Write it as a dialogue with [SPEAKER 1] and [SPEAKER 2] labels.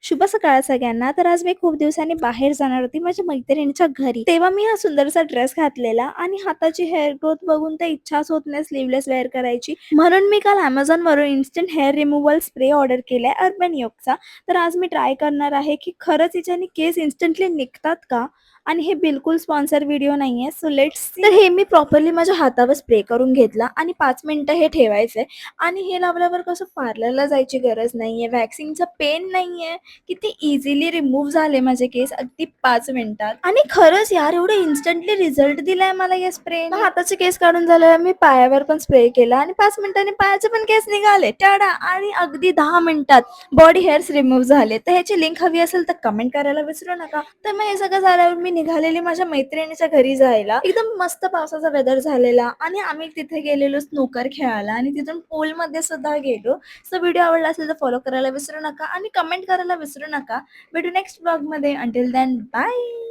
[SPEAKER 1] शुभ सकाळ सगळ्यांना. तर आज मी खूप दिवसांनी बाहेर जाणार होती माझ्या मैत्रिणीच्या घरी. तेव्हा मी हा सुंदरसा ड्रेस घातलेला आणि हाताची हेअर ग्रोथ बघून तर इच्छाच होत नाही स्लीवलेस वेअर करायची. म्हणून मी काल Amazon वरून instant hair removal spray order केलाय अर्बन योगचा. तर आज मी ट्राय करणार आहे की खरंच याच्याने केस इन्स्टंटली निघतात का? आणि हे बिलकुल स्पॉन्सर व्हिडिओ नाहीये. So let's see. तर हे मी प्रॉपरली माझ्या हातावर स्प्रे करून घेतला आणि 5 मिनिटं हे ठेवायचंय. आणि हे लावल्यावर कसं पार्लरला जायची गरज नाहीये, वॅक्सिंगचं पेन नाहीये. किती इझिली रिमूव्ह झाले माझे केस अगदी 5 मिनिटात. आणि खरंच यार एवढे इन्स्टंटली रिझल्ट दिलाय मला या स्प्रे. हाताचे केस काढून झाल्यावर मी पायावर पण स्प्रे केला आणि 5 मिनिटांनी पायाचे पण केस निघाले टाडा. आणि अगदी 10 मिनिटात बॉडी हेअर्स रिमूव्ह झाले. तर ह्याची लिंक हवी असेल तर कमेंट करायला विसरू नका. तर मग हे सगळं झाल्यावर मी निघालेली माझ्या मैत्रिणीच्या घरी जायला. एकदम मस्त पावसाचा वेदर झालेला आणि आम्ही तिथे गेलेलो स्नूकर खेळायला आणि तिथून पूल मध्ये सुद्धा गेलो. सो व्हिडिओ आवडला असेल तर फॉलो करायला विसरू नका आणि कमेंट करायला विसरू नका. भेटू नेक्स्ट ब्लॉग मध्ये. Until then bye.